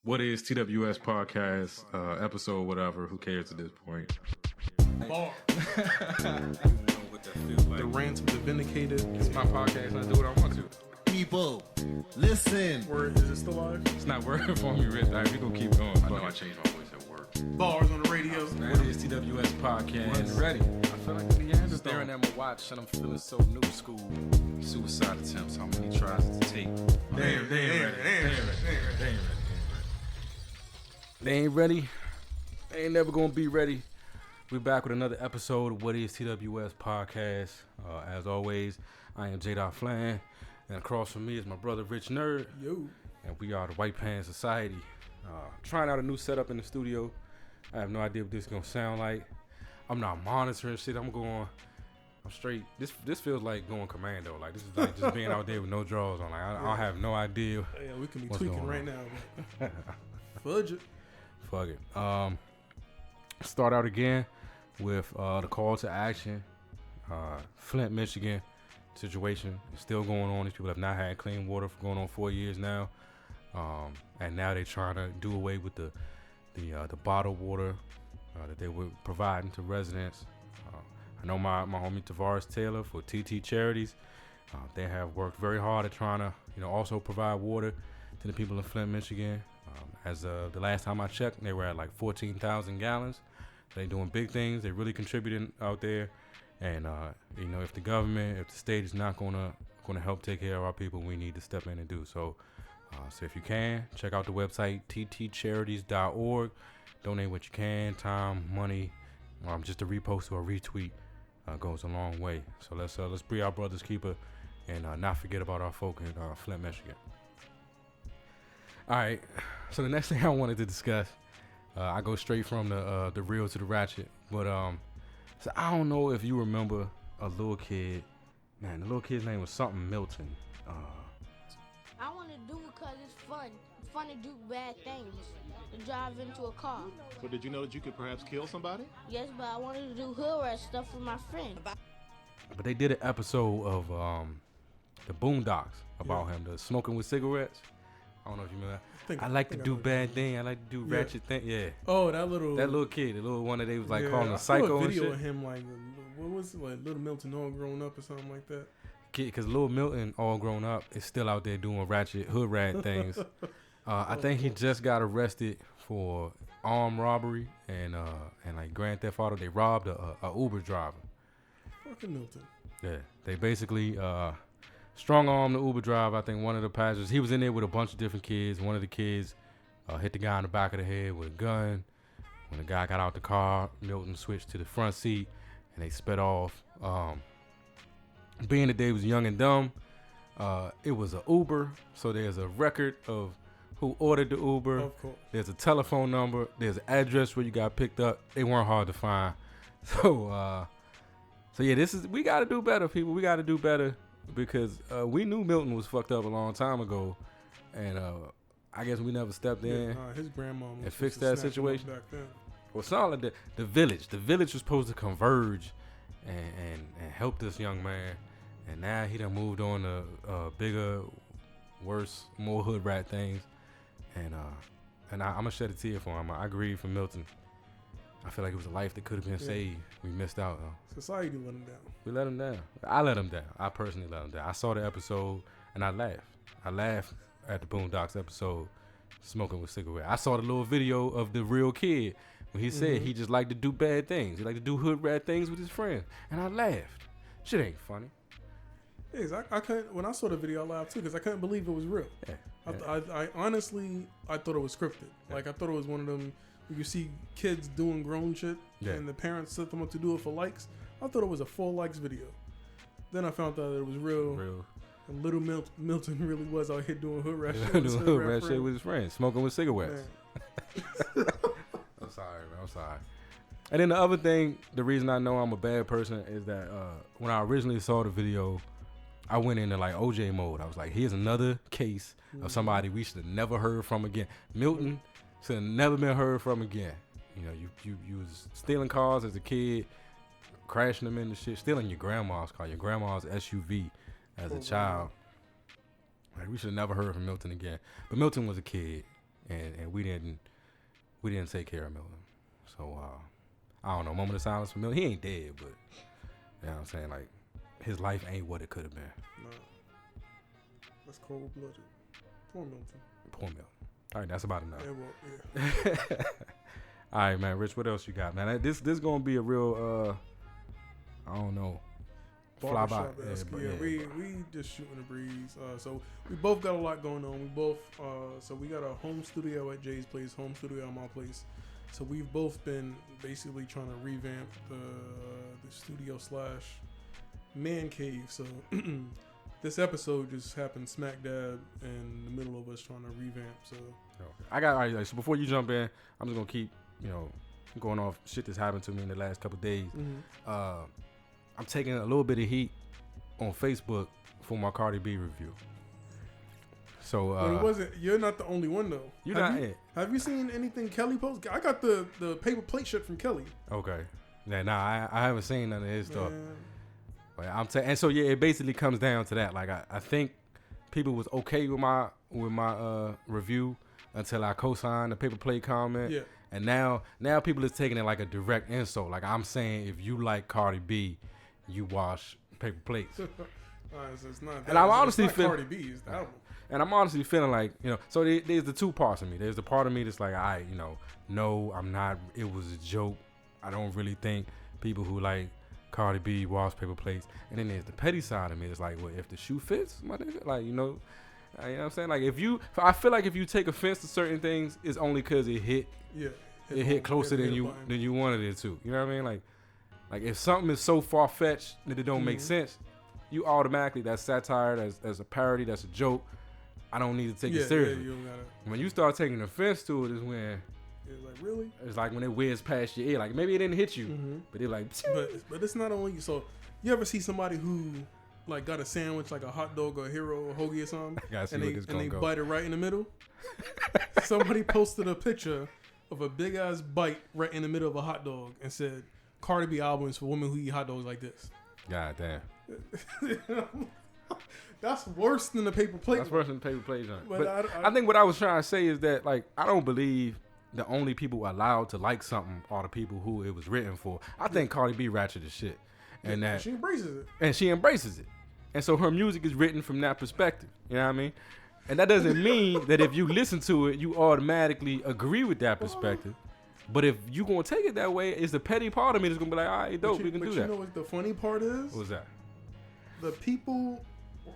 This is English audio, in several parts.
What is TWS podcast, episode, whatever, who cares at this point? Bar. The rants of the vindicated. It's my podcast and I do what I want to. People, listen. Word, is it still live? It's not working for me, Rich. We're going to keep going. I know I changed my voice at work. Bars on the radio. What is TWS podcast? Ready. I feel like the Neanderthal. Staring at my watch and I'm feeling so new school. Suicide attempts, how many tries to take? They ain't ready. They ain't never gonna be ready. We're back with another episode of What is TWS podcast. As always, I am J. Flan, and across from me is my brother Rich Nerd. Yo. And we are the White Pants Society. Trying out a new setup in the studio. I have no idea what this is gonna sound like. I'm not monitoring shit. I'm straight. This feels like going commando. Like this is like just being out there with no drawers on. Like I have no idea. Yeah, we can be tweaking right now. Fudge it. Fuck it. Start out again with the call to action. Flint, Michigan situation is still going on. These people have not had clean water for going on 4 years now, and now they're trying to do away with the bottled water that they were providing to residents. I know my homie Tavares Taylor for whatisTWS. They have worked very hard at trying to also provide water to the people in Flint, Michigan. As the last time I checked, they were at like 14,000 gallons. They're doing big things. They're really contributing out there. And if the government, if the state is not gonna help take care of our people, we need to step in and do so. So if you can, check out the website whatisTWS.org. Donate what you can, time, money. Just a repost or a retweet goes a long way. So let's be our brother's keeper and not forget about our folk in Flint, Michigan. All right, so the next thing I wanted to discuss, I go straight from the real to the ratchet. But so I don't know if you remember a little kid. Man, the little kid's name was something Milton. I want to do it because it's fun. It's fun to do bad things. To drive into a car. So did you know that you could perhaps kill somebody? Yes, but I wanted to do hood rat stuff with my friend. But they did an episode of the Boondocks about him, the smoking with cigarettes. I don't know if you remember that. I like to do bad things. I like to do ratchet things. Yeah. Oh, that little kid, the little one that they was like calling a I psycho saw a and video shit. of him like, what was it, like Little Milton all grown up or something like that. Kid, because Lil Milton, all grown up, is still out there doing ratchet hood rat things. I think he just got arrested for armed robbery and like Grand Theft Auto. They robbed a Uber driver. Fucking Milton. Yeah, they basically strong armed the Uber driver. I think one of the passengers, he was in there with a bunch of different kids. One of the kids hit the guy in the back of the head with a gun. When the guy got out the car, Milton switched to the front seat and they sped off. Being that they was young and dumb, it was an Uber, so there's a record of who ordered the Uber. Of course. There's a telephone number. There's an address where you got picked up. They weren't hard to find. So yeah, we got to do better, people. We got to do better because we knew Milton was fucked up a long time ago, and I guess we never stepped in his grandma and fixed that situation. Back then. Well, it's not like the village. The village was supposed to converge and help this young man, and now he done moved on to bigger, worse, more hood rat things. And I'm gonna shed a tear for him. I agree for Milton. I feel like it was a life that could have been saved. We missed out. Society let him down. We let him down. I let him down. I personally let him down. I saw the episode and I laughed. I laughed at the Boondocks episode, smoking with cigarettes. I saw the little video of the real kid when he said he just liked to do bad things. He liked to do hood rat things with his friends, and I laughed. Shit ain't funny. Yes, I couldn't. When I saw the video, I laughed too because I couldn't believe it was real. Yeah. I honestly thought it was scripted. Yeah. Like I thought it was one of them where you see kids doing grown shit and the parents set them up to do it for likes. I thought it was a full likes video. Then I found out that it was real. And little Milton really was out here doing hood rat shit. Doing hood rat shit with his friends, smoking with cigarettes. I'm sorry, man. I'm sorry. And then the other thing, the reason I know I'm a bad person is that when I originally saw the video, I went into like OJ mode. I was like, here's another case of somebody we should have never heard from again. Milton should have never been heard from again. You was stealing cars as a kid, crashing them into shit, stealing your grandma's car, your grandma's SUV as a child. Like, we should have never heard from Milton again. But Milton was a kid. and we didn't take care of Milton. So I don't know. Moment of silence for Milton. He ain't dead, but you know what I'm saying, like his life ain't what it could have been. No, that's cold blooded. Poor Milton. Poor Milton. All right, that's about enough. Yeah, well, yeah. All right, man. Rich, what else you got, man? This gonna be a real I don't know. Fly by. Yeah, we just shooting the breeze. So we both got a lot going on. We both so we got a home studio at Jay's place, home studio at my place. So we've both been basically trying to revamp the studio / man cave. So this episode just happened smack dab in the middle of us trying to revamp. So I got all right. So before you jump in, I'm just gonna keep going off shit that's happened to me in the last couple of days. Mm-hmm. I'm taking a little bit of heat on Facebook for my Cardi B review. So but it wasn't. You're not the only one though. You're not it. Have you seen anything Kelly post? I got the paper plate shit from Kelly. Okay. I haven't seen none of his stuff. But and so yeah, it basically comes down to that. Like I think people was okay with my review until I co-signed the paper plate comment. Yeah. And now people is taking it like a direct insult. Like I'm saying, if you like Cardi B, you wash paper plates. So it's not. And I'm honestly feeling Cardi B is the album. And I'm honestly feeling like So there's the two parts of me. There's the part of me that's like, no, I'm not. It was a joke. I don't really think people who like Cardi B wash paper plates. And then there's the petty side of me. It's like, well, if the shoe fits, my nigga, like you know what I'm saying? Like I feel like if you take offense to certain things, it's only because it hit. Yeah. It hit closer than you wanted it to. You know what I mean? Like if something is so far fetched that it don't make sense, you automatically that's satire, that's a parody, that's a joke. I don't need to take it seriously. You don't gotta. When you start taking offense to it is when it's like really. It's like when it whizzes past your ear. Like maybe it didn't hit you, but it like. But it's not only so. You ever see somebody who like got a sandwich like a hot dog or a hero or hoagie or something, and they bite it right in the middle? Somebody posted a picture of a big ass bite right in the middle of a hot dog and said, Cardi B albums for women who eat hot dogs like this. God damn. That's worse than the paper plate. That's worse than the paper plate. But I think what I was trying to say is that like I don't believe the only people allowed to like something are the people who it was written for. I think Cardi B ratchet as shit. And that she embraces it. And she embraces it. And so her music is written from that perspective. You know what I mean? And that doesn't mean that if you listen to it, you automatically agree with that perspective. But if you gonna take it that way, it's the petty part of me that's gonna be like, all right, dope, we can do that. But you know what the funny part is? What's that? The people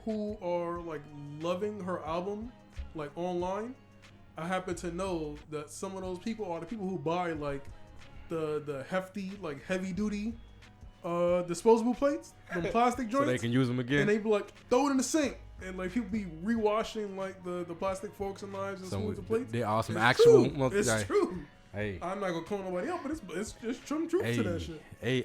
who are like loving her album, like online, I happen to know that some of those people are the people who buy like the hefty, like heavy duty disposable plates, the plastic joints. So they can use them again. And they be like, throw it in the sink. And like people be rewashing like the plastic forks and knives and spoons and plates. They are some actual. It's true. Hey, I'm not gonna call nobody out, but it's just some truth to that shit. Hey,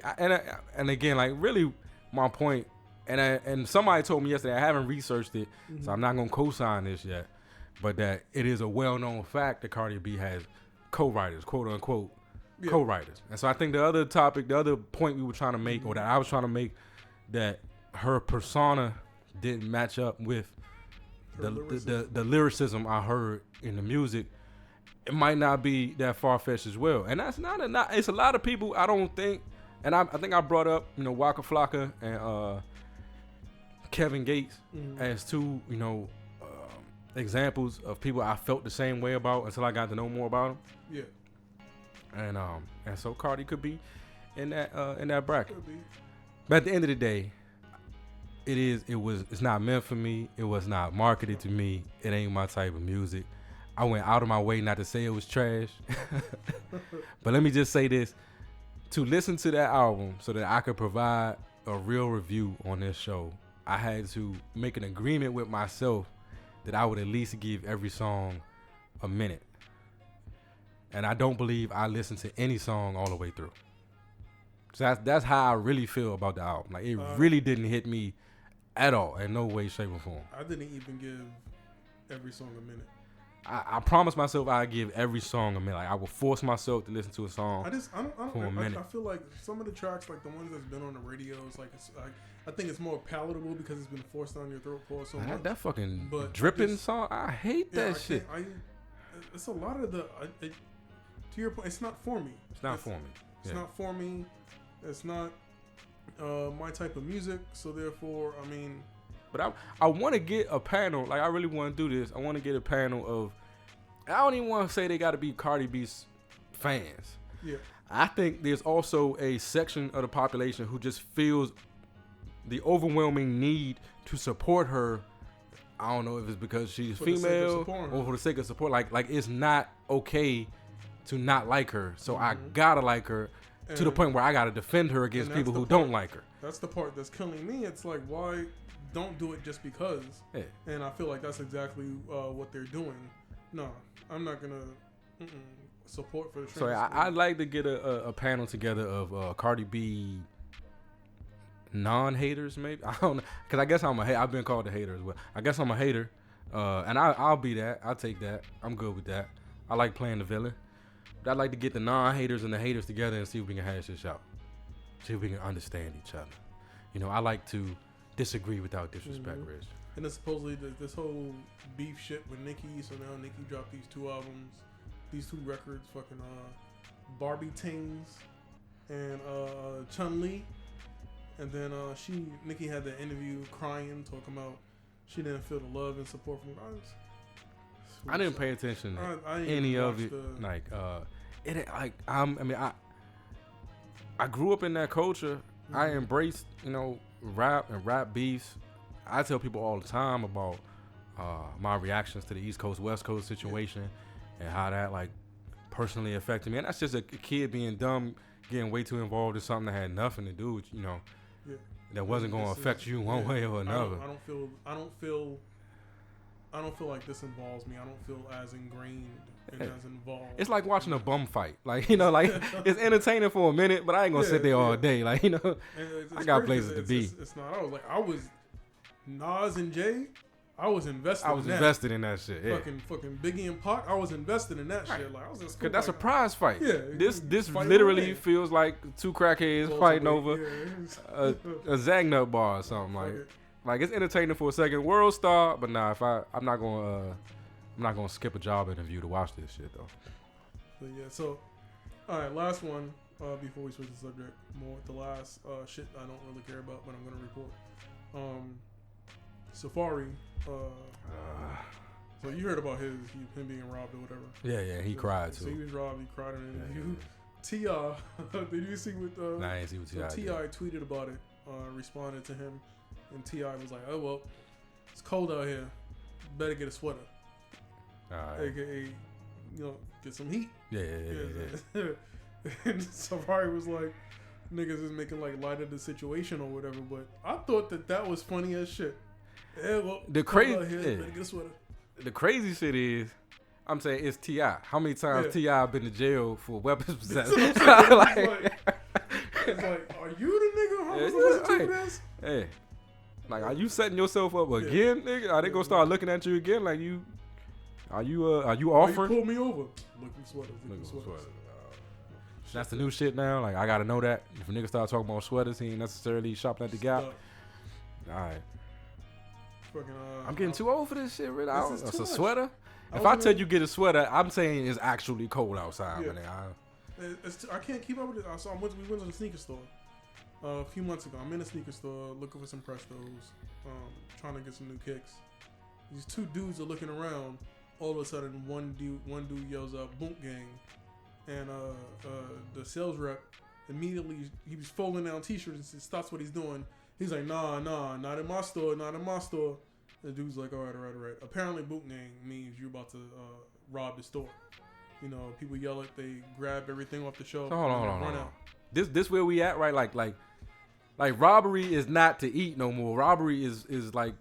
and again, like really, my point, and somebody told me yesterday, I haven't researched it, so I'm not gonna co-sign this yet, but that it is a well-known fact that Cardi B has co-writers, quote unquote, co-writers, and so I think the other point we were trying to make, or that I was trying to make, that her persona didn't match up with the lyricism I heard in the music. It might not be that far-fetched as well. And that's not it's a lot of people, I don't think, and I think I brought up, Waka Flocka and Kevin Gates as two, examples of people I felt the same way about until I got to know more about them. Yeah. And so Cardi could be in that bracket. Could be. But at the end of the day, it's not meant for me. It was not marketed to me. It ain't my type of music. I went out of my way not to say it was trash. But let me just say this. To listen to that album so that I could provide a real review on this show, I had to make an agreement with myself that I would at least give every song a minute. And I don't believe I listened to any song all the way through. So that's how I really feel about the album. Like, it really didn't hit me at all, in no way, shape, or form. I didn't even give every song a minute. I promised myself I'd give every song a minute. Like, I would force myself to listen to a song for a minute. I feel like some of the tracks, like the ones that's been on the radio, I think it's more palatable because it's been forced down your throat for so much. That fucking dripping song, I hate that shit. it's a lot of the. To your point, it's not for me. It's not for me. It's not for me. It's not my type of music. So therefore, I mean. But I want to get a panel. Like, I really want to do this. I want to get a panel of. I don't even want to say they got to be Cardi B's fans. Yeah. I think there's also a section of the population who just feels the overwhelming need to support her. I don't know if it's because she's female or for the sake of support. Like it's not okay to not like her. So I gotta like her to the point where I gotta defend her against people who don't like her. That's the part that's killing me. It's like, why don't do it just because? Yeah. And I feel like that's exactly what they're doing. No, I'm not gonna support for the. So I'd like to get a panel together of Cardi B non-haters, maybe. I don't know, because I guess I'm a hater. I've been called a hater as well. I guess I'm a hater, and I'll be that. I'll take that. I'm good with that. I like playing the villain. But I'd like to get the non-haters and the haters together and see if we can hash this out. See if we can understand each other. You know, I like to disagree without disrespect, Rich. And then supposedly this whole beef shit with Nicki. So now Nicki dropped these 2 albums, these 2 records, fucking Barbie Tings and Chun-Li. And then Nicki had the interview crying, talking about she didn't feel the love and support from guys. I didn't pay attention to any of it. I grew up in that culture. I embraced, rap and rap beefs. I tell people all the time about my reactions to the East Coast, West Coast situation and how that personally affected me. And that's just a kid being dumb, getting way too involved in something that had nothing to do with, that wasn't going to affect you one way or another. I don't feel like this involves me. I don't feel as ingrained and as involved. It's like watching a bum fight. It's entertaining for a minute, but I ain't going to sit there all day. I got places to be. It's not. I was Nas and Jay. I was invested. Invested in that shit. Yeah. Fucking Biggie and Pac. I was invested in that shit. I was just because that's a prize fight. Yeah. This literally feels like 2 crackheads fighting over a Zagnut bar or something like it's entertaining for a second. World star, but nah. I'm not gonna skip a job interview to watch this shit though. But yeah. So, all right. Last one before we switch the subject. The last shit I don't really care about, but I'm gonna report. Safari. So you heard about him being robbed or whatever. Yeah, he cried too. So he was robbed. He cried in an interview. T.I. Did you see what? Nah, I didn't see what T.I. So T.I. tweeted about it, responded to him, and T.I. was like, "Oh well, it's cold out here. Better get a sweater." Alright. AKA, get some heat. Yeah. And Safari was like, "Niggas is making light of the situation or whatever." But I thought that was funny as shit. Yeah, well, the crazy shit is, I'm saying it's T.I. How many times T.I. been to jail for weapons possession? It's like, are you the nigga? How was supposed to do this? Hey, are you setting yourself up again, nigga? Are they gonna start looking at you again? Are you offering? You pull me over. Looking sweaters. That's the new shit now. I gotta know that if a nigga start talking about sweaters, he ain't necessarily shopping at the Gap. All right. I'm getting too old for this shit, really. It's a sweater. If I tell you get a sweater, I'm saying it's actually cold outside, man. I can't keep up with it. We went to the sneaker store a few months ago. I'm in a sneaker store looking for some Prestos, trying to get some new kicks. These 2 dudes are looking around. All of a sudden, one dude yells out, "Boom gang," and the sales rep immediately, he was folding down T-shirts and stops what he's doing. He's like, nah, not in my store. The dude's like, all right. Apparently, boot gang means you're about to rob the store. People yell it, they grab everything off the shelf. Hold on. Out. This where we at, right? Like robbery is not to eat no more. Robbery is like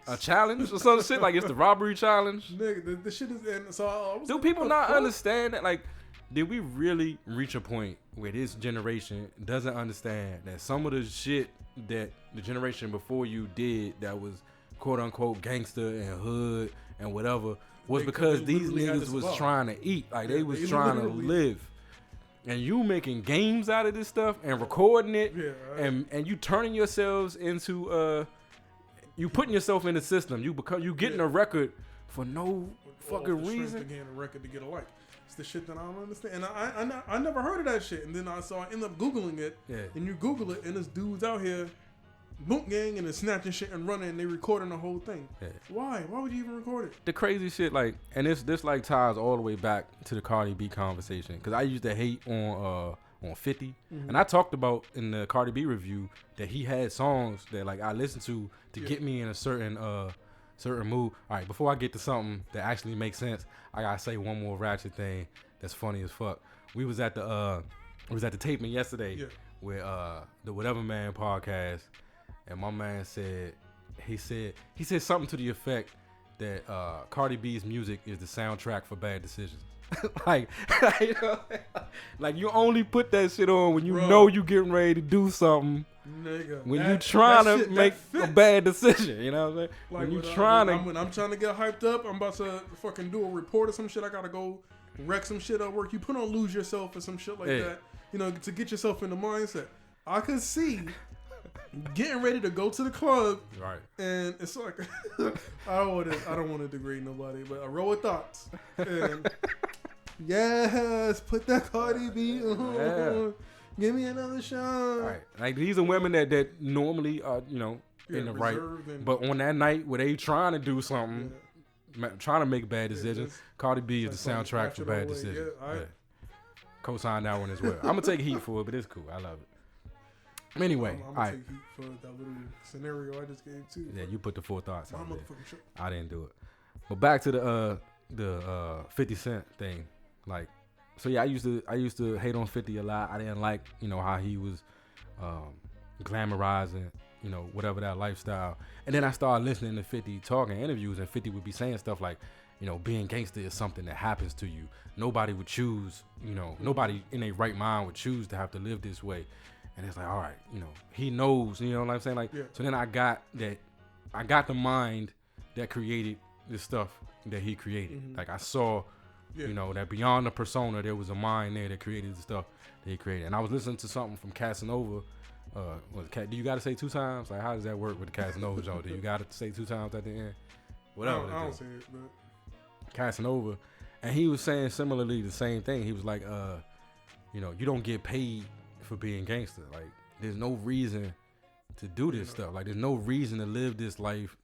a challenge or some shit. It's the robbery challenge. Nigga, the shit is. And so I was do people not understand that? Did we really reach a point where this generation doesn't understand that some of the shit that the generation before you did that was quote unquote gangster and hood and whatever was because these niggas was trying to eat. They was trying to live. And you making games out of this stuff and recording it and you turning yourselves into you putting yourself in the system. You getting a record for no fucking reason. Again, a record to get a like. It's the shit that I don't understand. And I never heard of that shit. And then I end up Googling it. Yeah. And you Google it, and this dude's out here, boot gang, and they're snatching shit and running, and they recording the whole thing. Yeah. Why? Why would you even record it? The crazy shit, like, and this like ties all the way back to the Cardi B conversation. Because I used to hate on 50. And I talked about in the Cardi B review that he had songs that like I listened to get me in a certain mood. All right, before I get to something that actually makes sense, I gotta say one more ratchet thing that's funny as fuck. We was at the taping yesterday with the Whatever Man podcast, and my man said he said something to the effect that Cardi B's music is the soundtrack for bad decisions. like you only put that shit on when you know you getting ready to do something. Nigga, when you trying to make a bad decision, you know what I'm saying? Like when you trying to, when I'm trying to get hyped up, I'm about to fucking do a report or some shit. I gotta go wreck some shit at work. You put on Lose Yourself or some shit like that, you know, to get yourself in the mindset. I could see getting ready to go to the club, right? And it's like I don't want to degrade nobody, but I roll with thoughts. And yes, put that Cardi B on. Yeah. Give me another shot. Right. Like these are women that normally are, you know, in the right. But on that night where they trying to do something, trying to make bad decisions, Cardi B is the soundtrack for bad decisions. Yeah. Co-sign that one as well. I'm gonna take heat for it, but it's cool. I love it. Anyway, I'm gonna take heat for that little scenario I just gave too. Yeah, you put the full thoughts on it. I didn't do it. But back to the 50 Cent thing, like. So yeah, I used to hate on 50 a lot. I didn't like, you know, how he was glamorizing, you know, whatever that lifestyle. And then I started listening to 50 talking interviews, and 50 would be saying stuff like, you know, being gangster is something that happens to you. Nobody would choose, you know, nobody in their right mind would choose to have to live this way. And it's like, all right, you know, he knows, you know what I'm saying? Like, so then I got the mind that created this stuff that he created. Like I saw. Yeah. You know, that beyond the persona, there was a mind there that created the stuff that he created. And I was listening to something from Casanova. Do you got to say 2 times? Like, how does that work with the Casanova joke? Do you got to say 2 times at the end? Whatever. I don't say it, but Casanova. And he was saying similarly the same thing. He was like, you know, you don't get paid for being gangster. Like, there's no reason to do this stuff. Like, there's no reason to live this life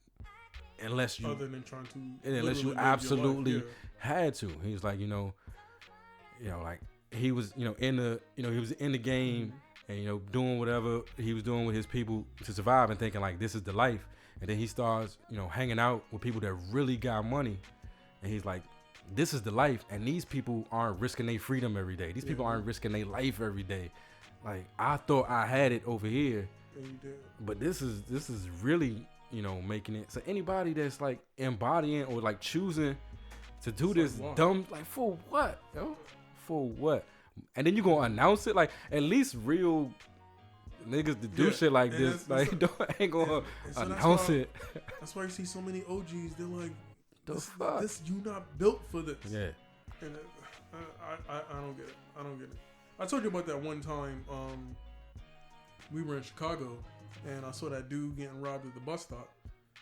unless you other than trying to unless you absolutely had to. He was like, you know, like he was, you know, he was in the game and, you know, doing whatever he was doing with his people to survive and thinking like this is the life. And then he starts, you know, hanging out with people that really got money, and he's like, this is the life, and these people aren't risking their freedom every day. These people aren't risking their life every day. Like, I thought I had it over here, but this is really, you know, making it. So anybody that's like embodying or like choosing to do this dumb, like, for what, yo? For what? And then you gonna announce it? Like, at least real niggas to do shit like this, like, ain't gonna announce it. That's why you see so many OGs. They're like, this you not built for this. Yeah. And I don't get it. I don't get it. I told you about that one time. We were in Chicago, and I saw that dude getting robbed at the bus stop.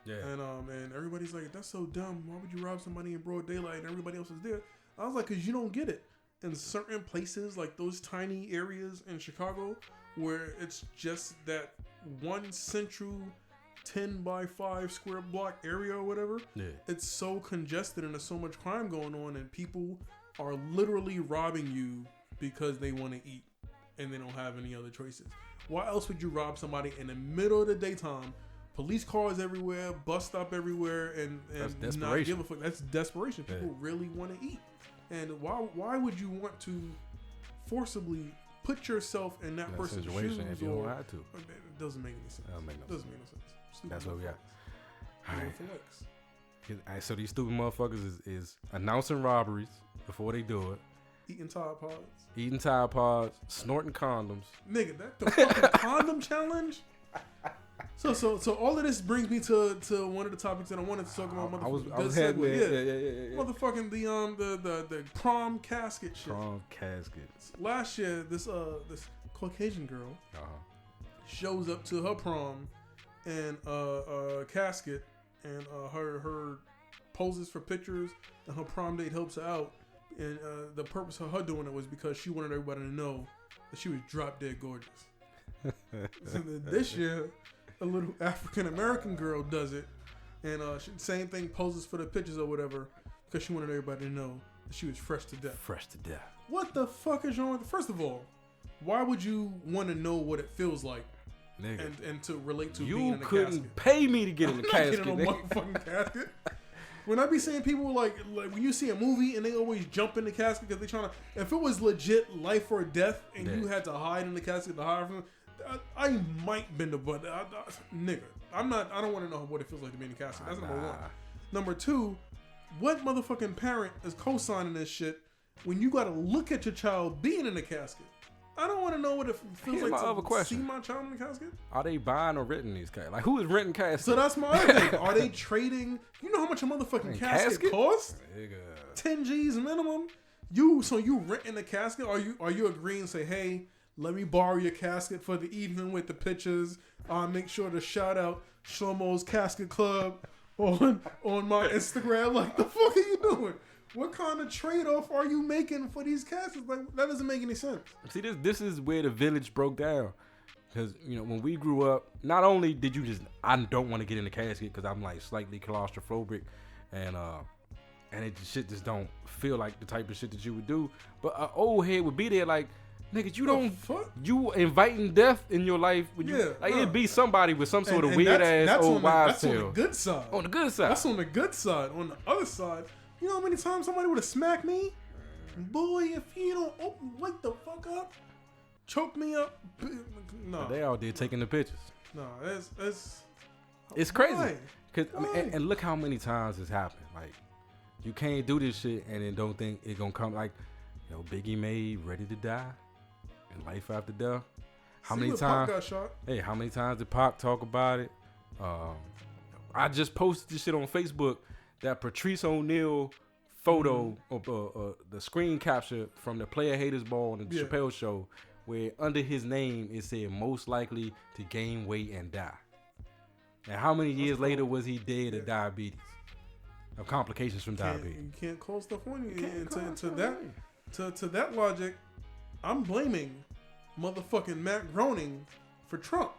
Yeah. And everybody's like, that's so dumb. Why would you rob somebody in broad daylight and everybody else is there? I was like, because you don't get it. In certain places, like those tiny areas in Chicago, where it's just that one central 10 by 5 square block area or whatever, it's so congested and there's so much crime going on, and people are literally robbing you because they want to eat and they don't have any other choices. Why else would you rob somebody in the middle of the daytime? Police cars everywhere, bus stop everywhere, and not give a fuck. That's desperation. People really want to eat. And why would you want to forcibly put yourself in that person's shoes if you don't have to? It doesn't make any sense. Doesn't make no sense. Stupid. That's what we got. All right. So these stupid motherfuckers is announcing robberies before they do it. Eating Tide Pods, snorting condoms. Nigga, that the fucking condom challenge? So all of this brings me to one of the topics that I wanted to talk about. I was heading there. Yeah. Motherfucking the prom casket shit. Prom caskets. Last year, this Caucasian girl shows up to her prom in a casket, and her poses for pictures, and her prom date helps her out. And the purpose of her doing it was because she wanted everybody to know that she was drop dead gorgeous. So this year, a little African American girl does it, and same thing, poses for the pictures or whatever, because she wanted everybody to know that she was fresh to death. Fresh to death. What the fuck is wrong with? First of all, why would you want to know what it feels like, nigga, and to relate to being in a casket? You couldn't pay me to get in the casket. I'm not getting no motherfucking casket. When I be seeing people like when you see a movie and they always jump in the casket because they trying to. If it was legit life or death and you had to hide in the casket to hide from, I might bend a butt. Nigga, I'm not. I don't want to know what it feels like to be in the casket. That's number one. Number two, what motherfucking parent is co-signing this shit when you got to look at your child being in the casket? I don't want to know what it feels like to see my child in the casket. Are they buying or renting these caskets? Like, who is renting caskets? So that's my other thing. Are they trading? You know how much a motherfucking casket costs? 10 G's minimum. So you renting the casket? Are you agreeing to say, hey, let me borrow your casket for the evening with the pictures? Make sure to shout out Shlomo's Casket Club on my Instagram. Like, the fuck are you doing? What kind of trade-off are you making for these caskets? Like, that doesn't make any sense. See, this is where the village broke down. Because, you know, when we grew up, not only did you I don't want to get in the casket because I'm, like, slightly claustrophobic. And it shit just don't feel like the type of shit that you would do. But an old head would be there like, nigga, you inviting death in your life. It'd be somebody with some sort of weird-ass old wives' tale. That's on the good side. On the good side. That's on the good side. On the other side... You know how many times somebody would have smacked me? Boy, if you don't wake the fuck up, choke me up. No. They out there taking the pictures. No, it's crazy. Cause, I mean, and look how many times it's happened. Like, you can't do this shit and then don't think it gonna come. Like, you know, Biggie made Ready to Die and Life After Death. How many times? Pac got shot? Hey, how many times did Pac talk about it? I just posted this shit on Facebook. That Patrice O'Neal photo of the screen capture from the Player Haters Ball on the Chappelle Show, where under his name it said most likely to gain weight and die. And how many years later was he dead of diabetes? Of complications from diabetes. You can't call stuff on you. And to that logic, I'm blaming motherfucking Matt Groening for Trump.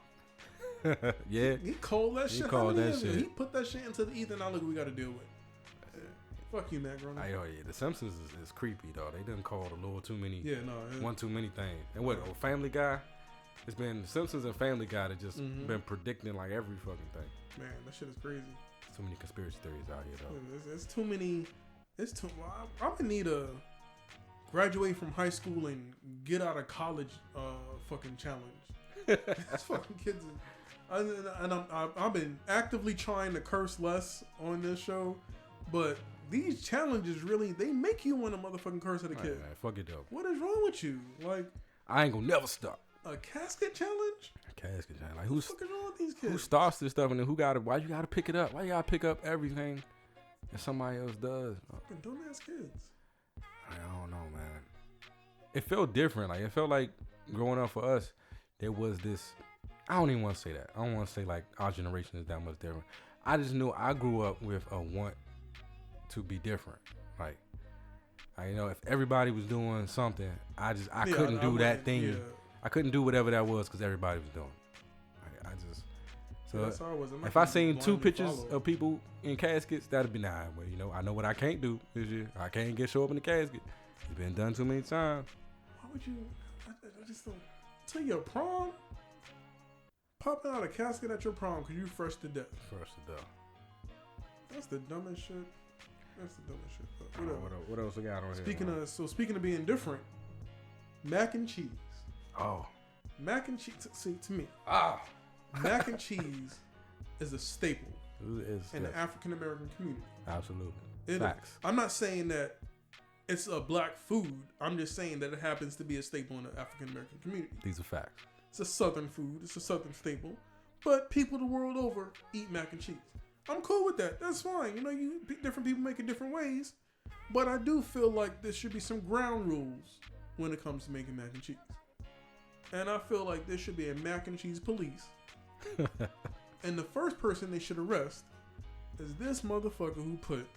Yeah. He called that shit. He called that shit. He put that shit into the ether. Now look what we got to deal with. Fuck you, Matt Groening. Oh yeah, The Simpsons is creepy though. They done called a little too many. Yeah, no. One too many things. And what? Family Guy. It's been The Simpsons and Family Guy that just been predicting like every fucking thing. Man, that shit is crazy. Too many conspiracy theories out here though. It's too many. I'm gonna need a graduate from high school and get out of college fucking challenge. That's fucking kids. I've been actively trying to curse less on this show, but these challenges really, they make you want to motherfucking curse at a kid. Right, fuck it though. What is wrong with you? Like, I ain't gonna never stop. A casket challenge? A casket challenge. Like, what the fuck is wrong with these kids? Who starts this stuff and then why you gotta pick it up? Why you gotta pick up everything that somebody else does? Fucking dumbass kids. I don't know, man. It felt different. Like, it felt like growing up for us, there was this. I don't even want to say that. I don't want to say like our generation is that much different. I just knew I grew up with a want to be different. Like, you know, if everybody was doing something, I couldn't do that thing. Yeah. I couldn't do whatever that was because everybody was doing. If I seen 2 pictures of people in caskets, that'd be nah. Well, you know, I know what I can't do this year. I can't show up in the casket. It's been done too many times. Why would you? I just don't. To your prom. Popping out a casket at your prom because you fresh to death. Fresh to death. That's the dumbest shit. What else we got on here? Speaking of being different, mac and cheese. Oh. Mac and cheese. See, to me, mac and cheese is a staple in the African American community. Absolutely. Facts. I'm not saying that it's a black food. I'm just saying that it happens to be a staple in the African American community. These are facts. It's a southern food. It's a southern staple. But people the world over eat mac and cheese. I'm cool with that. That's fine. You know, different people make it different ways. But I do feel like there should be some ground rules when it comes to making mac and cheese. And I feel like there should be a mac and cheese police. And the first person they should arrest is this motherfucker who put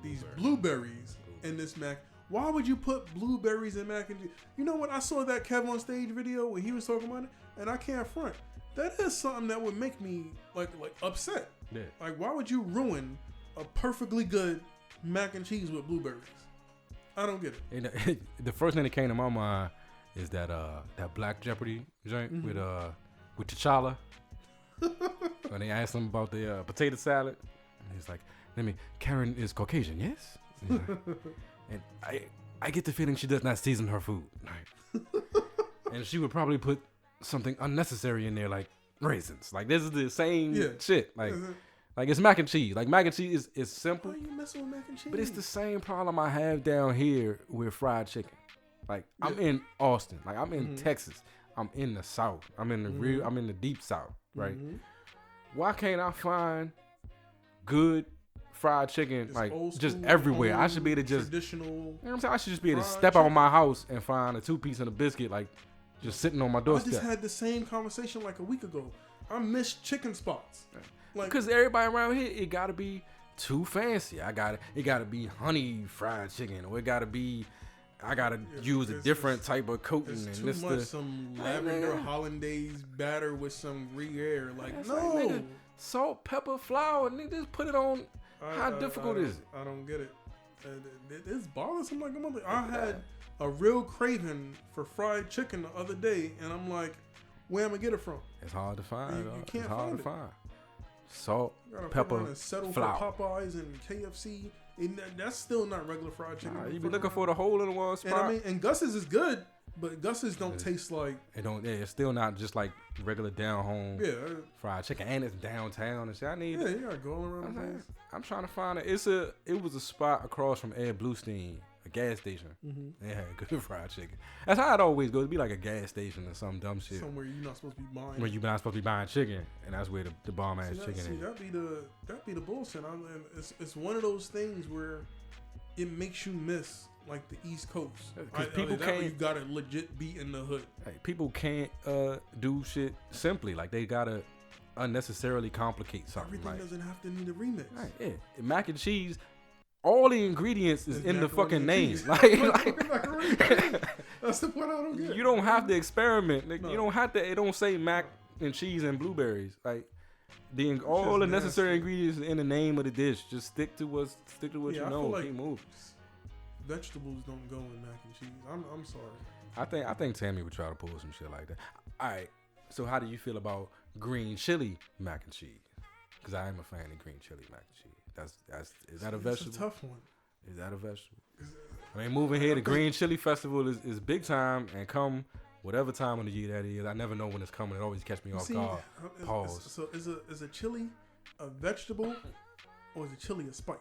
these blueberries in this mac. Why would you put blueberries in mac and cheese? You know what? I saw that Kev on Stage video where he was talking about it, and I can't front. That is something that would make me like upset. Yeah. Like, why would you ruin a perfectly good mac and cheese with blueberries? I don't get it. And the first thing that came to my mind is that Black Jeopardy joint with T'Challa. When they asked him about the potato salad, and he's like, Karen is Caucasian, yes? And, and I get the feeling she does not season her food. And she would probably put something unnecessary in there, like raisins. Like, this is the same shit. Like it's mac and cheese. Like, mac and cheese is simple. Why are you messing with mac and cheese? But it's the same problem I have down here with fried chicken. Like, I'm in Austin. Like, I'm in Texas. I'm in the South. I'm in the I'm in the deep South, right? Why can't I find good fried chicken just everywhere? I should be able to just traditional. You know what I'm saying? I should just be able to step out of my house and find a 2-piece and a biscuit, like just sitting on my doorstep. I just had the same conversation like a week ago. I miss chicken spots. Like, because everybody around here, it gotta be too fancy. It gotta be honey fried chicken, or it gotta be. I gotta use a different type of coating. It's and too much some lavender hollandaise batter with some Gruyere. Like, no. Like, nigga, salt, pepper, flour, nigga, just put it on. How difficult is it? I don't get it. It's bothersome like a mother. I had a real craving for fried chicken the other day, and I'm like, where am I gonna get it from? It's hard to find. You can't it's hard to find find. Salt, pepper, flour. Settle for Popeyes and KFC. And that's still not regular fried chicken. Nah, you be looking for the hole in the wall spot. And I mean, and Gus's is good, but Gus's don't taste like. It don't. Yeah, it's still not just like regular down home. Fried chicken, and it's downtown and shit. I need. Yeah, you gotta go all around the place. I'm trying to find it. It was a spot across from Ed Bluestein, a gas station. They had good fried chicken. That's how it always goes. It'd be like a gas station or some dumb shit. Somewhere you're not supposed to be buying. Where you're not supposed to be buying chicken, and that's where the bomb ass chicken is. That'd be the bullshit. It's one of those things where it makes you miss like the East Coast. Because people can't. You gotta legit be in the hood. Hey, people can't do shit simply. Like, they gotta unnecessarily complicate something. Everything doesn't have to need a remix. Right, yeah, mac and cheese. All the ingredients is in the fucking name. Like that's the point I don't get. You don't have to experiment. Like, no. You don't have to. It don't say mac and cheese and blueberries. Like, all the necessary ingredients in the name of the dish. Just stick to what you know. Like keep moving. Vegetables don't go in mac and cheese. I'm sorry. I think Tammy would try to pull some shit like that. All right. So how do you feel about green chili mac and cheese? Because I am a fan of green chili mac and cheese. Is that a vegetable? It's a tough one. Is that a vegetable? I mean, moving here, the Green Chili Festival is big time, and come whatever time of the year that is. I never know when it's coming. It always catch me off guard. Pause. So is a chili a vegetable, or is a chili a spice?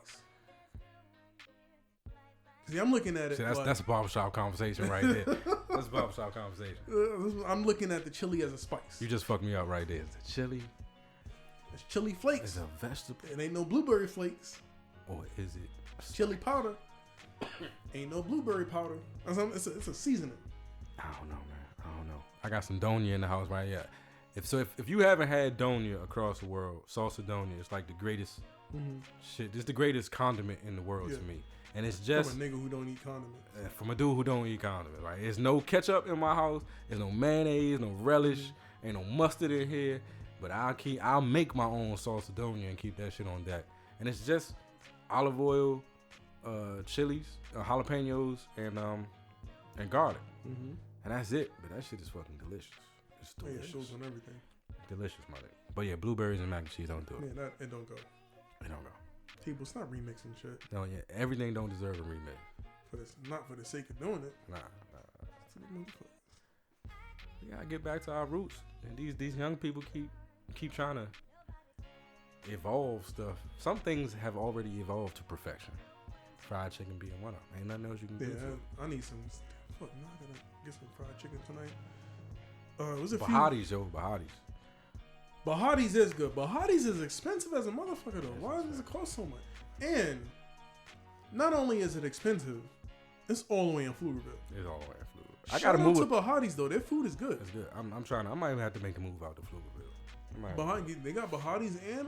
See, I'm looking at it. See, that's a barbershop conversation right there. That's a barbershop conversation. I'm looking at the chili as a spice. You just fucked me up right there. It's a chili. It's chili flakes. It's a vegetable. It ain't no blueberry flakes. Or is it? It's chili powder. Ain't no blueberry powder. It's a seasoning. I don't know, man. I don't know. I got some donia in the house right here. If you haven't had donia across the world, salsa donia, it's like the greatest shit. It's the greatest condiment in the world to me. And it's just from a nigga who don't eat condiments. From a dude who don't eat condiments, right? There's no ketchup in my house. There's no mayonnaise, no relish, ain't no mustard in here. But I'll make my own salsa donia and keep that shit on deck. And it's just olive oil, chilies, jalapenos, and garlic. And that's it. But that shit is fucking delicious. It's delicious. It goes on everything. Delicious, my nigga. But yeah, blueberries and mac and cheese don't do it. Man, it don't go. It don't go. People, stop remixing shit. No, yeah, everything don't deserve a remix. Not for the sake of doing it. Nah. We gotta get back to our roots. And these young people keep trying to evolve stuff. Some things have already evolved to perfection. Fried chicken being one of them. Ain't nothing else you can do. I need some. Fuck, now I gotta get some fried chicken tonight. Was it Bahati's, yo? Bahati's. Bahati's is good. Bahati's is expensive as a motherfucker though. Why does it cost so much? And not only is it expensive, it's all the way in Pflugerville. It's all the way in Pflugerville. I gotta move to Bahati's though. Their food is good. It's good. I'm trying. I might even have to make a move out to Pflugerville. They got Bahati's and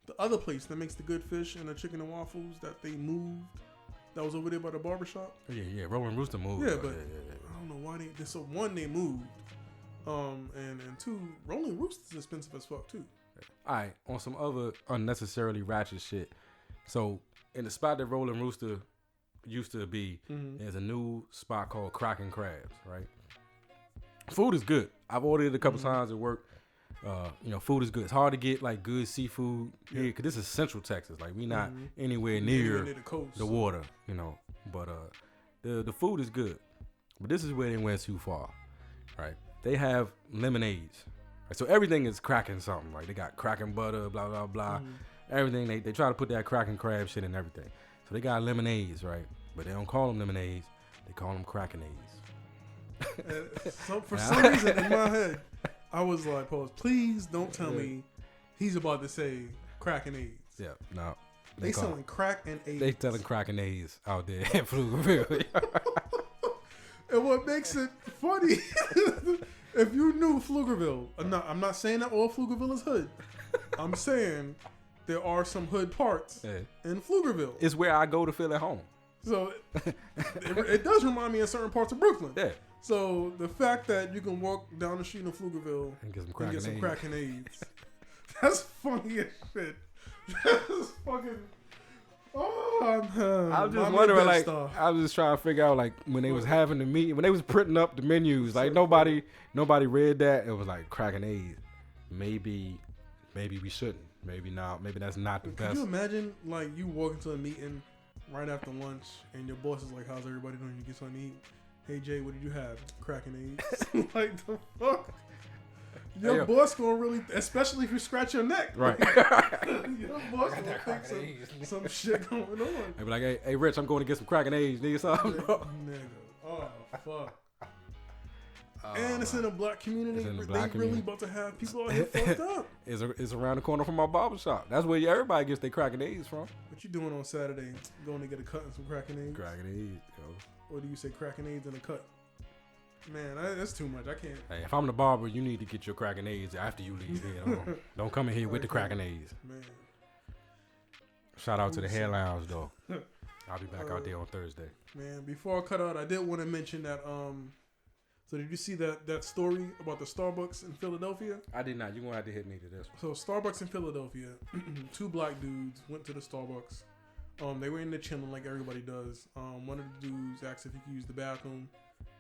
the other place that makes the good fish and the chicken and waffles that they moved. That was over there by the barbershop. Yeah. Rolling Rooster moved. Yeah, but I don't know why they. So one, they moved, and two, Rolling Rooster's expensive as fuck too. All right, on some other unnecessarily ratchet shit. So in the spot that Rolling Rooster used to be, there's a new spot called Crack-n-Ades, right? Food is good. I've ordered it a couple times at work. Food is good. It's hard to get like good seafood here because this is Central Texas. Like we not anywhere near the coast, the water, But the food is good. But this is where they went too far, right? They have lemonades. Right? So everything is cracking something. Like they got cracking butter, blah blah blah. Everything they try to put that cracking crab shit in everything. So they got lemonades, right? But they don't call them lemonades. They call them Crack-n-Ades. For some reason in my head, I was like, pause, please don't tell me he's about to say Crack-n-Ades. Yeah, no. They selling Crack-n-Ades. They selling Crack-n-Ades out there in Pflugerville. And what makes it funny, if you knew Pflugerville, I'm not saying that all Pflugerville is hood. I'm saying there are some hood parts in Pflugerville. It's where I go to feel at home. So it does remind me of certain parts of Brooklyn. Yeah. So the fact that you can walk down the street in Pflugerville and get some Crack-n-Ades, that's funny as shit. That's fucking. Oh, I'm just wondering, like, I was just trying to figure out, like, when they was having the meeting, when they was printing up the menus, like nobody read that. It was like Crack-n-Ades. Maybe we shouldn't. Maybe not. Maybe that's not the best. Could you imagine, like, you walk into a meeting right after lunch and your boss is like, "How's everybody doing? You get something to eat? Hey Jay, what did you have? Crack-n-Ades." Like the fuck. Your boss gonna really, especially if you scratch your neck, right? Your boss gonna think some shit going on. They be like, hey, Rich, I'm going to get some Crack-n-Ades. Need something, bro? Nigga, oh fuck. And it's in a black community. They really about to have people out here fucked up. It's around the corner from my barbershop. That's where everybody gets their Crack-n-Ades from. What you doing on Saturday? Going to get a cut and some Crack-n-Ades? Crack-n-Ades, yo. Or do you say Crack-n-Ades and a cut? Man, that's too much. I can't. Hey, if I'm the barber, you need to get your Crack-n-Ades after you leave here. Don't come in here with the Crack-n-Ades. Man. Shout out to the Hair Lounge, though. I'll be back out there on Thursday. Man, before I cut out, I did want to mention that. So did you see that story about the Starbucks in Philadelphia? I did not. You're going to have to hit me to this one. So Starbucks in Philadelphia, two black dudes went to the Starbucks. They were in there chilling like everybody does. One of the dudes asked if he could use the bathroom.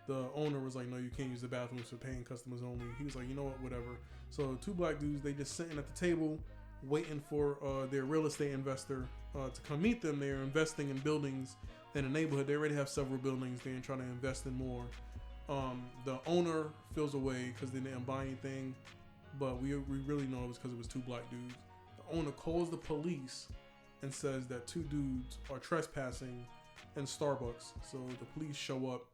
The owner was like, "No, you can't use the bathroom. It's for paying customers only." He was like, "You know what, whatever." So two black dudes, they just sitting at the table waiting for their real estate investor to come meet them. They're investing in buildings in the neighborhood. They already have several buildings. They're trying to invest in more. The owner feels away because they didn't buy anything, but we really know it was because it was two black dudes. The owner calls the police and says that two dudes are trespassing in Starbucks. So the police show up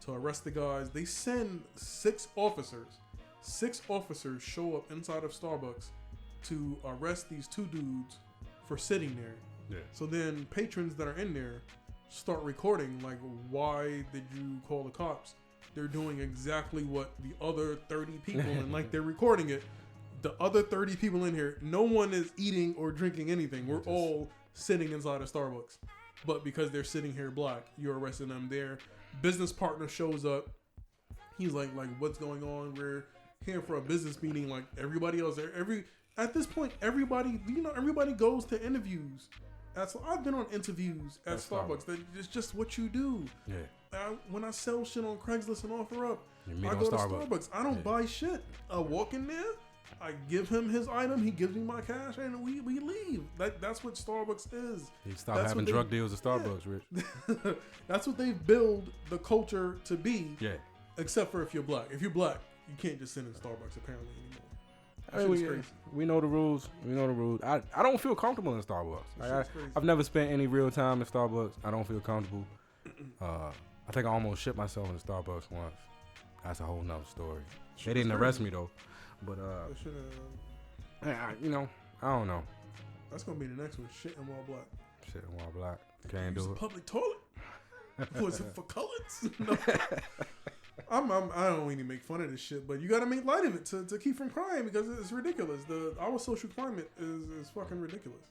to arrest the guys. They send 6 officers. 6 officers show up inside of Starbucks to arrest these two dudes for sitting there. Yeah. So then patrons that are in there start recording, like, why did you call the cops? They're doing exactly what the other 30 people, and like they're recording it. The other 30 people in here, no one is eating or drinking anything. We're all sitting inside of Starbucks. But because they're sitting here black, you're arresting them. Their business partner shows up. He's like, what's going on? We're here for a business meeting like everybody else. At this point, everybody goes to interviews. So I've been on interviews at Starbucks. It's just what you do. Yeah. When I sell shit on Craigslist and OfferUp, I go to Starbucks. I don't buy shit. I walk in there. I give him his item. He gives me my cash, and we leave. That's what Starbucks is. He stopped having drug deals at Starbucks, Rich. That's what they build the culture to be. Yeah. Except for if you're black. If you're black, you can't just sit in Starbucks apparently anymore. We know the rules. I don't feel comfortable in Starbucks. I've never spent any real time in Starbucks. I don't feel comfortable. I think I almost shit myself in Starbucks once. That's a whole nother story. They didn't arrest me though. But I don't know. That's gonna be the next one. Shit in while black. Shit in while black. Can't do it. Public toilet. Was it for colors? No. I don't really make fun of this shit, but you got to make light of it to keep from crying because it's ridiculous. Our social climate is fucking ridiculous.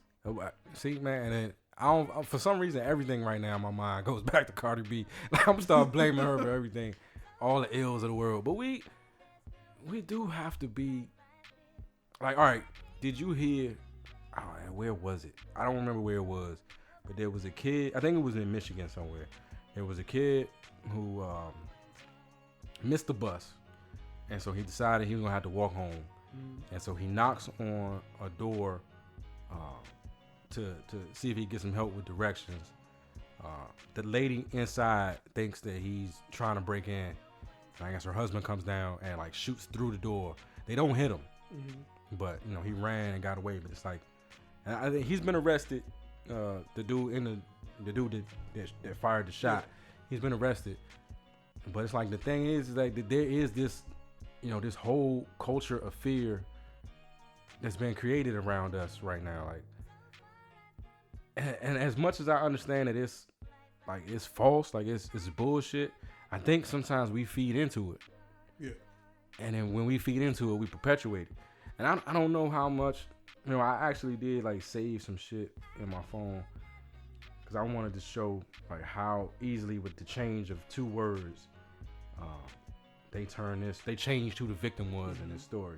See, man, and then I don't. For some reason, everything right now in my mind goes back to Cardi B. Like, I'm gonna start blaming her for everything, all the ills of the world. But we do have to be like, all right. Did you hear? Oh, where was it? I don't remember where it was, but there was a kid. I think it was in Michigan somewhere. There was a kid who missed the bus, and so he decided he was gonna have to walk home. And so he knocks on a door to see if he gets some help with directions. The lady inside thinks that he's trying to break in. I guess her husband comes down and like shoots through the door. They don't hit him, but you know he ran and got away. But it's like, and I think he's been arrested. The dude that fired the shot, he's been arrested. But it's like the thing is like that there is this, you know, this whole culture of fear that's been created around us right now. Like, and as much as I understand that it's like it's false, like it's bullshit, I think sometimes we feed into it. Yeah. And then when we feed into it, we perpetuate it. And I don't know how much, you know, I actually did like save some shit in my phone because I wanted to show like how easily with the change of 2 words, they changed who the victim was in this story.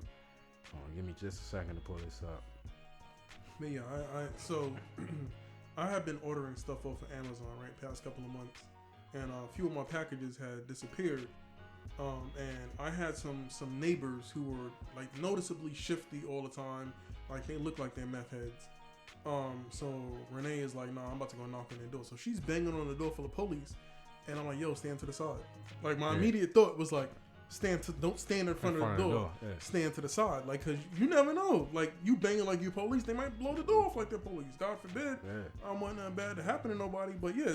Give me just a second to pull this up. But yeah, so I have been ordering stuff off of Amazon, right, past couple of months, and a few of my packages had disappeared. And I had some neighbors who were like noticeably shifty all the time, like they look like they're meth heads. So Renee is like, nah, I'm about to go knock on their door. So she's banging on the door full of police, and I'm like, yo, stand to the side. Like my immediate thought was like, don't stand in front of the door. Yeah. Stand to the side, like, cause you never know. Like you banging like you police, they might blow the door off like they're police. God forbid. Yeah. I don't want nothing bad to happen to nobody, but yeah.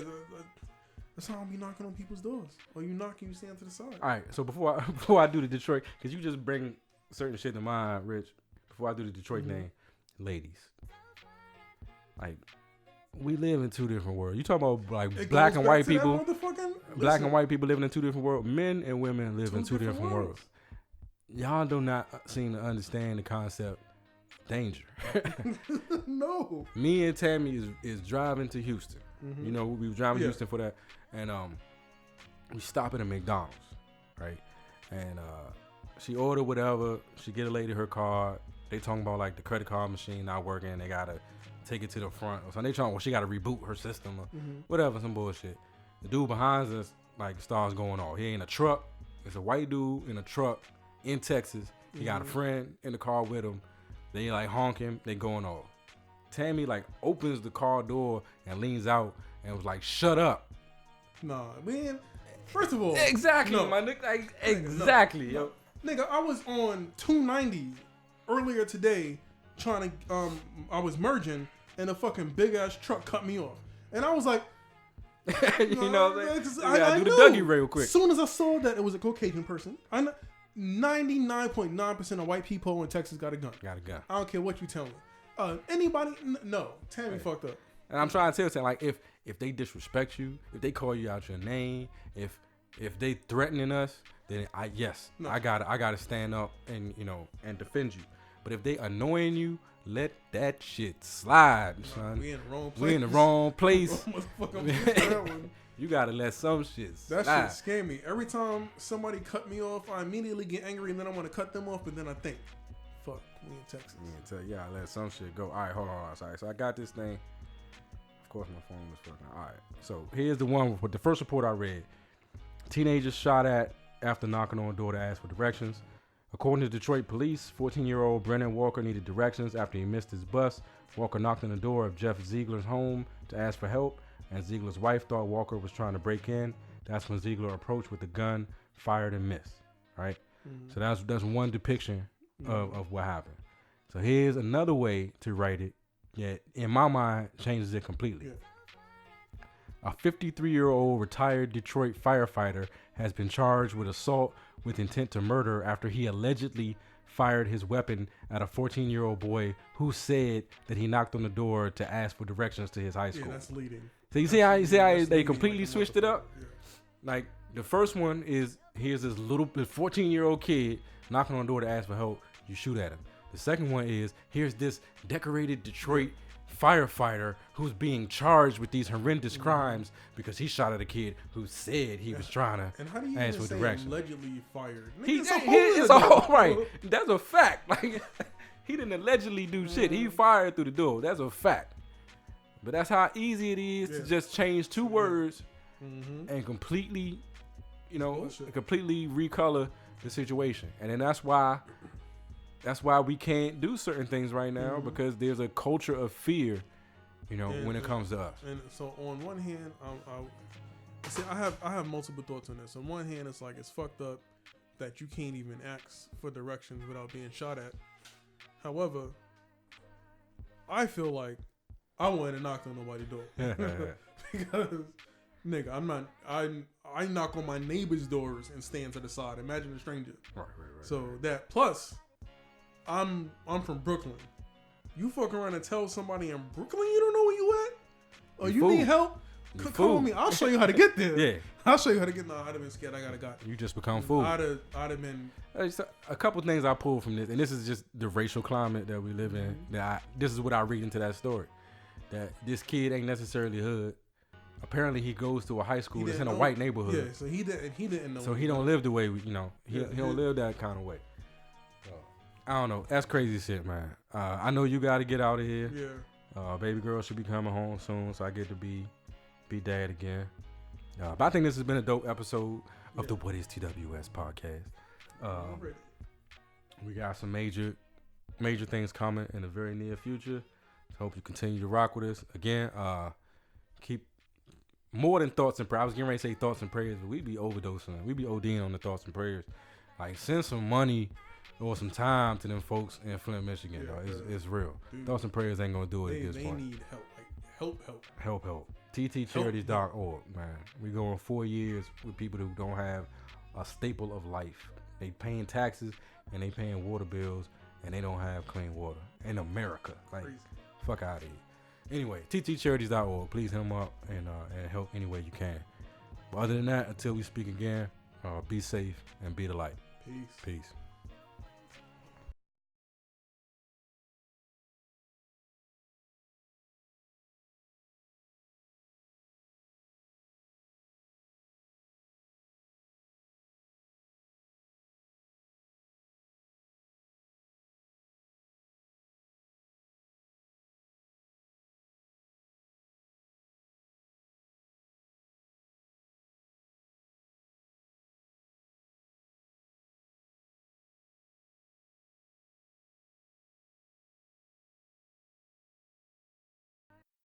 That's how I'll be knocking on people's doors. Or you knock and you stand to the side. All right. So before I do the Detroit, because you just bring certain shit to mind, Rich. Before I do the Detroit thing, ladies, like we live in 2 different worlds. You talking about like black and white people? Black and white people living in 2 different worlds. Men and women live in 2 different worlds. Y'all do not seem to understand the concept danger. No. Me and Tammy is driving to Houston. You know, we were driving to Houston for that. And we stop at a McDonald's, right? And she ordered whatever. She get a lady her card. They talking about like the credit card machine not working. They gotta take it to the front. So they talking, well, she gotta reboot her system or whatever, some bullshit. The dude behind us like starts going off. He ain't a truck. It's a white dude in a truck in Texas. He got a friend in the car with him. They like honking. They going off. Tammy like opens the car door and leans out and was like, "Shut up." Nah, man. First of all, exactly, my nigga. Like, exactly, yo. Nigga, I was on 290 earlier today trying to. I was merging and a fucking big ass truck cut me off, and I was like, you know, I do the Dougie real quick. As soon as I saw that it was a Caucasian person, 99.9% of white people in Texas got a gun. Got a gun. I don't care what you tell me. Anybody? No. Tammy fucked up. And I'm trying to tell you, like, if they disrespect you, if they call you out your name, if they threatening us, then I gotta stand up and, you know, and defend you. But if they annoying you, let that shit slide, son. We in the wrong place. We in the wrong place. You gotta let some shit slide. That shit scare me. Every time somebody cut me off, I immediately get angry and then I want to cut them off, but then I think, fuck, we in Texas. Yeah, let some shit go. All right, hold on. Sorry. So I got this thing. Of course, my phone was fucking. All right. So here's the one with the first report I read. Teenagers shot at after knocking on a door to ask for directions. According to Detroit police, 14-year-old Brennan Walker needed directions after he missed his bus. Walker knocked on the door of Jeff Ziegler's home to ask for help, and Ziegler's wife thought Walker was trying to break in. That's when Ziegler approached with a gun, fired and missed. Right? So that's one depiction of what happened. So here's another way to write it, yet in my mind changes it completely. A 53-year-old retired Detroit firefighter has been charged with assault with intent to murder after he allegedly fired his weapon at a 14-year-old boy who said that he knocked on the door to ask for directions to his high school. Yeah, that's leading. So you see how they completely switched it up? Yeah. Like the first one is here's this little 14-year-old kid knocking on the door to ask for help. You shoot at him. The second one is, here's this decorated Detroit firefighter who's being charged with these horrendous crimes because he shot at a kid who said he was trying to and how do you ask for direction. Allegedly fired. It's all right. That's a fact. Like, he didn't allegedly do shit. He fired through the door. That's a fact. But that's how easy it is to just change 2 words and completely, completely recolor the situation. And then that's why we can't do certain things right now because there's a culture of fear, when it comes to us. And so on one hand, I have multiple thoughts on this. On one hand, it's like it's fucked up that you can't even ask for directions without being shot at. However, I feel like I wouldn't have knocked on nobody's door because, nigga, I knock on my neighbor's doors and stand to the side. Imagine a stranger. Right. So that plus, I'm from Brooklyn. You fuck around and tell somebody in Brooklyn you don't know where you at? Or you need help? Call me. I'll show you how to get there. Yeah. I'll show you how to get there. No, I'd have been scared. I gotta got. You just become fool. I'd have been. A couple things I pulled from this, and this is just the racial climate that we live in. This is what I read into that story. That this kid ain't necessarily hood. Apparently, he goes to a high school that's in a white neighborhood. Yeah, so he didn't know. So he don't live the way he don't live that kind of way. I don't know. That's crazy shit, man. I know you got to get out of here. Yeah. Baby girl should be coming home soon, so I get to be dad again. But I think this has been a dope episode of the whatisTWS podcast. We got some major things coming in the very near future. So hope you continue to rock with us. Again, keep more than thoughts and prayers. I was getting ready to say thoughts and prayers, but we be overdosing. We be ODing on the thoughts and prayers. Like, send some money or some time to them folks in Flint, Michigan. It's real. Dude, thoughts and prayers ain't gonna do it at this point. They need help. Help. whatisTWS.org, man. We going 4 years with people who don't have a staple of life. They paying taxes and they paying water bills and they don't have clean water in America. Like, crazy. Fuck out of here. Anyway, whatisTWS.org. Please hit them up and help any way you can. But other than that, until we speak again, be safe and be the light. Peace.